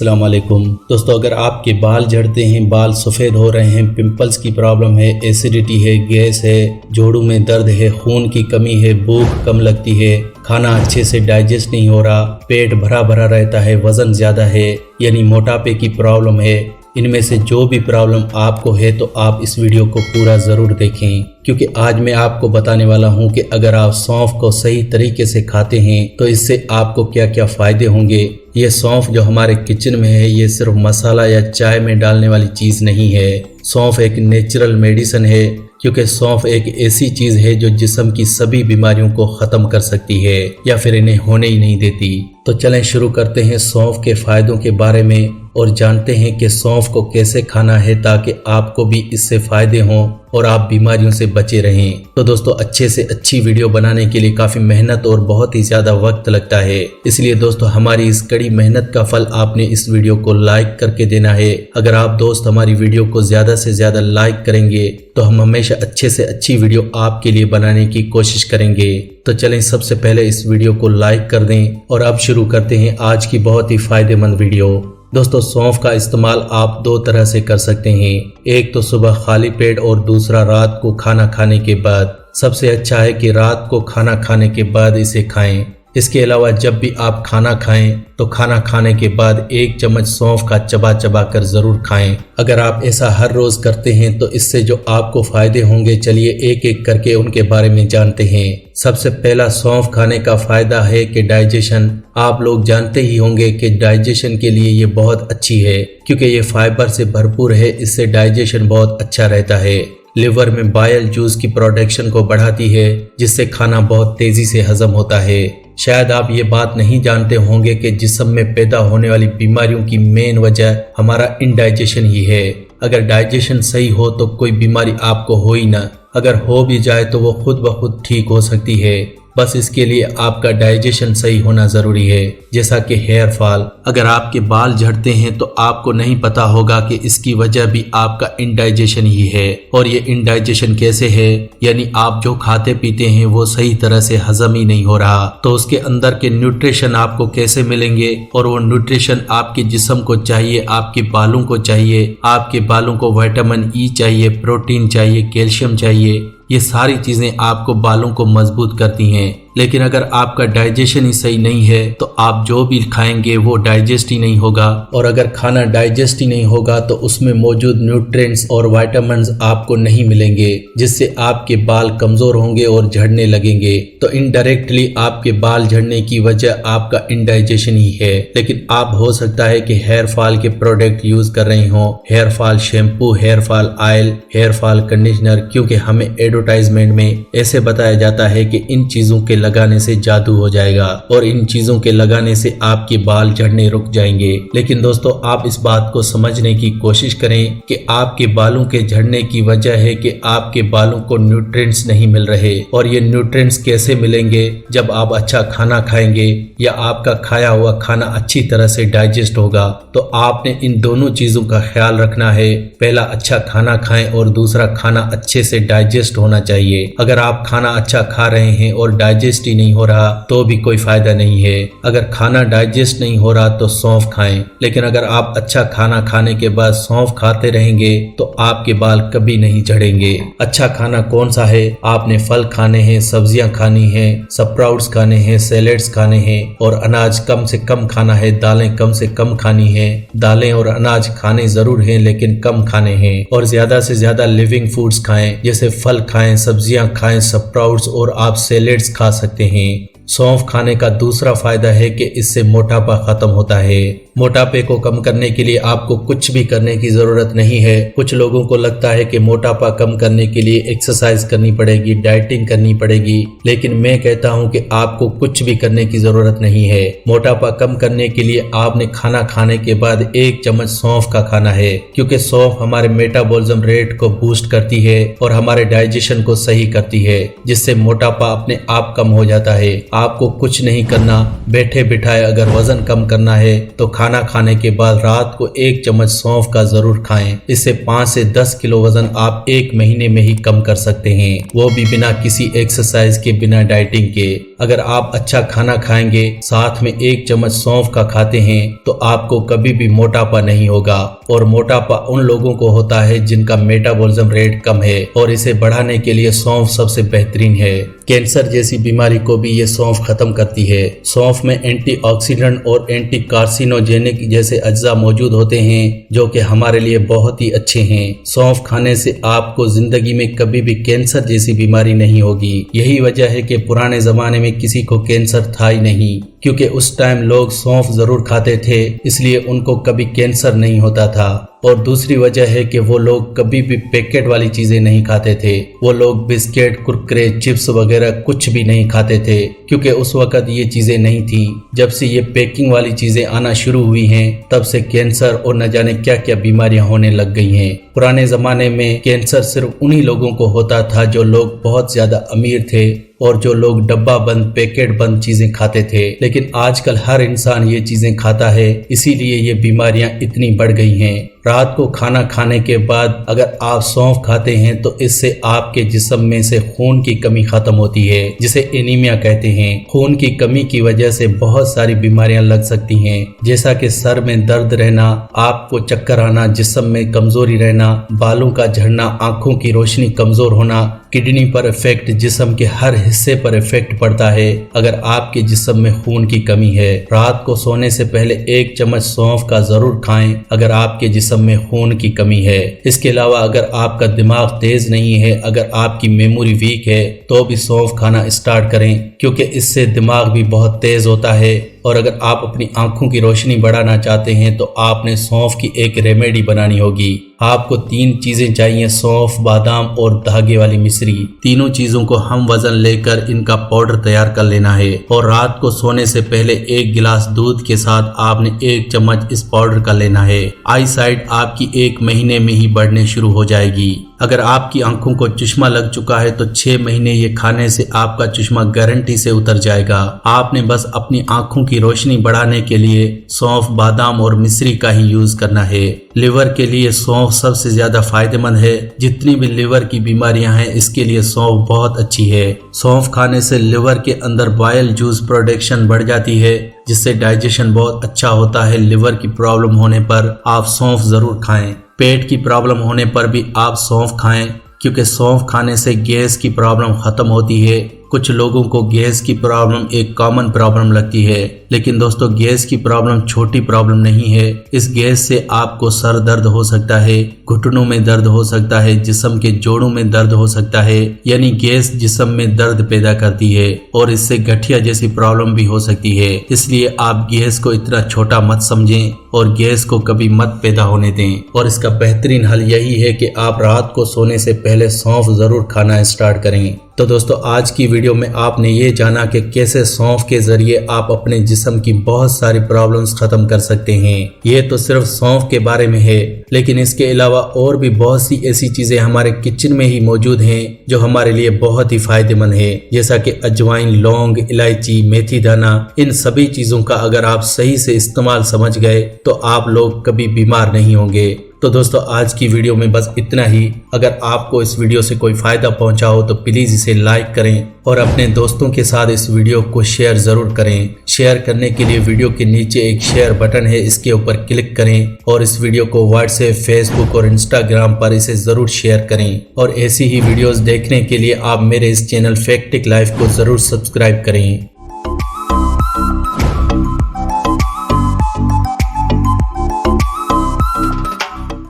अस्सलाम वालेकुम दोस्तों, अगर आपके बाल झड़ते हैं, बाल सफ़ेद हो रहे हैं, पिंपल्स की प्रॉब्लम है, एसिडिटी है, गैस है, जोड़ों में दर्द है, खून की कमी है, भूख कम लगती है, खाना अच्छे से डाइजेस्ट नहीं हो रहा, पेट भरा भरा रहता है, वज़न ज़्यादा है, यानी मोटापे की प्रॉब्लम है, इनमें से जो भी प्रॉब्लम आपको है तो आप इस वीडियो को पूरा ज़रूर देखें, क्योंकि आज मैं आपको बताने वाला हूं कि अगर आप सौंफ को सही तरीके से खाते हैं तो इससे आपको क्या क्या फ़ायदे होंगे। ये सौंफ जो हमारे किचन में है ये सिर्फ मसाला या चाय में डालने वाली चीज़ नहीं है। सौंफ एक नेचुरल मेडिसिन है, क्योंकि सौंफ एक ऐसी चीज़ है जो जिस्म की सभी बीमारियों को ख़त्म कर सकती है या फिर इन्हें होने ही नहीं देती। तो चलें शुरू करते हैं सौंफ के फ़ायदों के बारे में और जानते हैं कि सौंफ को कैसे खाना है ताकि आपको भी इससे फ़ायदे हों और आप बीमारियों से बचे रहें। तो दोस्तों, अच्छे से अच्छी वीडियो बनाने के लिए काफ़ी मेहनत और बहुत ही ज़्यादा वक्त लगता है, इसलिए दोस्तों हमारी इस कड़ी मेहनत का फल आपने इस वीडियो को लाइक करके देना है। अगर आप दोस्त हमारी वीडियो को ज़्यादा से ज़्यादा लाइक करेंगे तो हम हमेशा अच्छे से अच्छी वीडियो आपके लिए बनाने की कोशिश करेंगे। तो चलें सबसे पहले इस वीडियो को लाइक कर दें और अब शुरू करते हैं आज की बहुत ही फ़ायदेमंद वीडियो। दोस्तों, सौंफ का इस्तेमाल आप दो तरह से कर सकते हैं, एक तो सुबह खाली पेट और दूसरा रात को खाना खाने के बाद। सबसे अच्छा है कि रात को खाना खाने के बाद इसे खाएं। इसके अलावा जब भी आप खाना खाएं तो खाना खाने के बाद 1 चम्मच सौंफ का चबा चबा कर ज़रूर खाएं। अगर आप ऐसा हर रोज़ करते हैं तो इससे जो आपको फ़ायदे होंगे, चलिए एक एक करके उनके बारे में जानते हैं। सबसे पहला सौंफ खाने का फ़ायदा है कि डाइजेशन। आप लोग जानते ही होंगे कि डाइजेशन के लिए ये बहुत अच्छी है, क्योंकि ये फाइबर से भरपूर है, इससे डाइजेशन बहुत अच्छा रहता है। लिवर में बाइल जूस की प्रोडक्शन को बढ़ाती है, जिससे खाना बहुत तेज़ी से हजम होता है। शायद आप ये बात नहीं जानते होंगे कि जिस्म में पैदा होने वाली बीमारियों की मेन वजह हमारा इनडाइजेशन ही है। अगर डाइजेशन सही हो तो कोई बीमारी आपको हो ही ना, अगर हो भी जाए तो वो खुद ब खुद ठीक हो सकती है। बस इसके लिए आपका डाइजेशन सही होना ज़रूरी है। जैसा कि हेयर फॉल, अगर आपके बाल झड़ते हैं तो आपको नहीं पता होगा कि इसकी वजह भी आपका इनडाइजेशन ही है। और ये इनडाइजेशन कैसे है, यानी आप जो खाते पीते हैं वो सही तरह से हजम ही नहीं हो रहा, तो उसके अंदर के न्यूट्रिशन आपको कैसे मिलेंगे। और वो न्यूट्रिशन आपके जिस्म को चाहिए, आपके बालों को चाहिए, आपके बालों को विटामिन ई चाहिए, प्रोटीन चाहिए, कैल्शियम चाहिए। ये सारी चीज़ें आपको बालों को मजबूत करती हैं। लेकिन अगर आपका डाइजेशन ही सही नहीं है तो आप जो भी खाएंगे वो डाइजेस्ट ही नहीं होगा, और अगर खाना डाइजेस्ट ही नहीं होगा तो उसमें मौजूद न्यूट्रिएंट्स और विटामिन्स आपको नहीं मिलेंगे, जिससे आपके बाल कमज़ोर होंगे और झड़ने लगेंगे। तो इनडायरेक्टली आपके बाल झड़ने की वजह आपका इनडाइजेशन ही है। लेकिन आप हो सकता है कि हेयर फॉल के प्रोडक्ट यूज़ कर रहे हो, hair fall shampoo, hair fall oil, hair fall conditioner, क्योंकि हमें एडवर्टाइजमेंट में ऐसे बताया जाता है कि इन चीज़ों के लगाने से जादू हो जाएगा और इन चीजों के लगाने से आपके बाल झड़ने रुक जाएंगे। लेकिन दोस्तों, आप इस बात को समझने की कोशिश करें कि आपके बालों के झड़ने की वजह है कि आपके बालों को न्यूट्रिएंट्स नहीं मिल रहे। और ये न्यूट्रिएंट्स कैसे मिलेंगे, जब आप अच्छा खाना खाएंगे या आपका खाया हुआ खाना अच्छी तरह से डाइजेस्ट होगा। तो आपने इन दोनों चीजों का ख्याल रखना है, पहला अच्छा खाना खाएं और दूसरा खाना अच्छे से डाइजेस्ट होना चाहिए। अगर आप खाना अच्छा खा रहे हैं और डाइजेस्ट ही नहीं हो रहा तो भी कोई फायदा नहीं है। अगर खाना डाइजेस्ट नहीं हो रहा तो सौंफ खाएं। लेकिन अगर आप अच्छा खाना खाने के बाद सौंफ खाते रहेंगे तो आपके बाल कभी नहीं झड़ेंगे। अच्छा खाना कौन सा है? आपने फल खाने हैं, सब्जियां खानी हैं, स्प्राउट्स खाने हैं, सैलेड्स खाने हैं, और अनाज कम से कम खाना है, दालें कम से कम खानी है। दालें और अनाज खाने जरूर हैं लेकिन कम खाने हैं, और ज्यादा से ज्यादा लिविंग फूड्स खाएं, जैसे फल खाएं, सब्जियां खाएं, स्प्राउट्स, और आप सैलेड्स खा सकते हैं। सौंफ खाने का दूसरा फायदा है कि इससे मोटापा खत्म होता है। मोटापे को कम करने के लिए आपको कुछ भी करने की जरूरत नहीं है। कुछ लोगों को लगता है कि मोटापा कम करने के लिए एक्सरसाइज करनी पड़ेगी, डाइटिंग करनी पड़ेगी, लेकिन मैं कहता हूं कि आपको कुछ भी करने की जरूरत नहीं है। मोटापा कम करने के लिए आपने खाना खाने के बाद 1 चम्मच सौंफ का खाना है, क्योंकि सौंफ हमारे मेटाबॉलिज्म रेट को बूस्ट करती है और हमारे डाइजेशन को सही करती है, जिससे मोटापा अपने आप कम हो जाता है। आपको कुछ नहीं करना, बैठे बिठाए अगर वजन कम करना है तो खाना खाने के बाद रात को 1 चम्मच सौंफ का जरूर खाएं। इससे 5 से 10 किलो वजन आप 1 महीने में ही कम कर सकते हैं, वो भी बिना किसी एक्सरसाइज के, बिना डाइटिंग के। अगर आप अच्छा खाना खाएंगे, साथ में 1 चम्मच सौंफ का खाते हैं, तो आपको कभी भी मोटापा नहीं होगा। और मोटापा उन लोगों को होता है जिनका मेटाबॉलिज्म रेट कम है, और इसे बढ़ाने के लिए सौंफ सबसे बेहतरीन है। कैंसर जैसी बीमारी को भी ये सौंफ खत्म करती है। सौंफ में एंटीऑक्सीडेंट और एंटी कार्सिनोजेनिक जैसे अज्जा मौजूद होते हैं जो कि हमारे लिए बहुत ही अच्छे हैं। सौंफ खाने से आपको जिंदगी में कभी भी कैंसर जैसी बीमारी नहीं होगी। यही वजह है कि पुराने जमाने में किसी को कैंसर था ही नहीं, क्योंकि उस टाइम लोग सौंफ जरूर खाते थे, इसलिए उनको कभी कैंसर नहीं होता था। और दूसरी वजह है कि वो लोग कभी भी पैकेट वाली चीजें नहीं खाते थे। वो लोग बिस्किट, कुरकुरे, चिप्स वगैरह कुछ भी नहीं खाते थे, क्योंकि उस वक्त ये चीजें नहीं थी। जब से ये पैकिंग वाली चीजें आना शुरू हुई हैं, तब से कैंसर और न जाने क्या क्या बीमारियां होने लग गई हैं। पुराने जमाने में कैंसर सिर्फ उन्हीं लोगों को होता था जो लोग बहुत ज्यादा अमीर थे और जो लोग डब्बा बंद, पैकेट बंद चीजें खाते थे। लेकिन आजकल हर इंसान ये चीजें खाता है, इसीलिए ये बीमारियां इतनी बढ़ गई हैं। रात को खाना खाने के बाद अगर आप सौंफ खाते हैं तो इससे आपके जिस्म में से खून की कमी खत्म होती है, जिसे एनीमिया कहते हैं। खून की कमी की वजह से बहुत सारी बीमारियां लग सकती हैं, जैसा कि सर में दर्द रहना, आपको चक्कर आना, जिस्म में कमजोरी रहना, बालों का झड़ना, आंखों की रोशनी कमजोर होना, किडनी पर इफेक्ट, जिस्म के हर हिस्से पर इफेक्ट पड़ता है अगर आपके जिस्म में खून की कमी है। रात को सोने से पहले 1 चम्मच सौंफ का जरूर खाएं अगर आपके जिस्म में खून की कमी है। इसके अलावा अगर आपका दिमाग तेज नहीं है, अगर आपकी मेमोरी वीक है, तो भी सौंफ खाना स्टार्ट करें, क्योंकि इससे दिमाग भी बहुत तेज होता है। और अगर आप अपनी आंखों की रोशनी बढ़ाना चाहते हैं तो आपने सौंफ की एक रेमेडी बनानी होगी। आपको 3 चीजें चाहिए, सौंफ, बादाम और धागे वाली मिश्री। तीनों चीजों को हम वजन लेकर इनका पाउडर तैयार कर लेना है, और रात को सोने से पहले 1 गिलास दूध के साथ आपने 1 चम्मच इस पाउडर का लेना है। आई साइट आपकी 1 महीने में ही बढ़ने शुरू हो जाएगी। अगर आपकी आंखों को चश्मा लग चुका है तो 6 महीने ये खाने से आपका चश्मा गारंटी से उतर जाएगा। आपने बस अपनी आंखों की रोशनी बढ़ाने के लिए सौंफ, बादाम और मिश्री का ही यूज करना है। लिवर के लिए सौंफ सबसे ज्यादा फायदेमंद है। जितनी भी लिवर की बीमारियां हैं, इसके लिए सौंफ बहुत अच्छी है। सौंफ खाने से लिवर के अंदर बाइल जूस प्रोडक्शन बढ़ जाती है, जिससे डाइजेशन बहुत अच्छा होता है। लिवर की प्रॉब्लम होने पर आप सौंफ जरूर खाएं। पेट की प्रॉब्लम होने पर भी आप सौंफ खाएं, क्योंकि सौंफ खाने से गैस की प्रॉब्लम खत्म होती है। कुछ लोगों को गैस की प्रॉब्लम एक कॉमन प्रॉब्लम लगती है, लेकिन दोस्तों गैस की प्रॉब्लम छोटी प्रॉब्लम नहीं है। इस गैस से आपको सर दर्द हो सकता है, घुटनों में दर्द हो सकता है, जिस्म के जोड़ों में दर्द हो सकता है। यानी गैस जिस्म में दर्द पैदा करती है और इससे गठिया जैसी प्रॉब्लम भी हो सकती है। इसलिए आप गैस को इतना छोटा मत समझें और गैस को कभी मत पैदा होने दें। और इसका बेहतरीन हल यही है कि आप रात को सोने से पहले सौंफ जरूर खाना स्टार्ट करें। तो दोस्तों आज की वीडियो में आपने ये जाना कि कैसे सौंफ के जरिए आप अपने जिस्म की बहुत सारी प्रॉब्लम्स खत्म कर सकते हैं। ये तो सिर्फ सौंफ के बारे में है, लेकिन इसके अलावा और भी बहुत सी ऐसी चीजें हमारे किचन में ही मौजूद हैं जो हमारे लिए बहुत ही फायदेमंद है, जैसा कि अजवाइन, लौंग, इलायची, मेथी दाना। इन सभी चीजों का अगर आप सही से इस्तेमाल समझ गए तो आप लोग कभी बीमार नहीं होंगे। तो दोस्तों आज की वीडियो में बस इतना ही। अगर आपको इस वीडियो से कोई फायदा पहुंचा हो तो प्लीज इसे लाइक करें और अपने दोस्तों के साथ इस वीडियो को शेयर जरूर करें। शेयर करने के लिए वीडियो के नीचे एक शेयर बटन है, इसके ऊपर क्लिक करें और इस वीडियो को व्हाट्सएप, फेसबुक और इंस्टाग्राम पर इसे जरूर शेयर करें। और ऐसी ही वीडियोस देखने के लिए आप मेरे इस चैनल फैक्टिक लाइफ को जरूर सब्सक्राइब करें।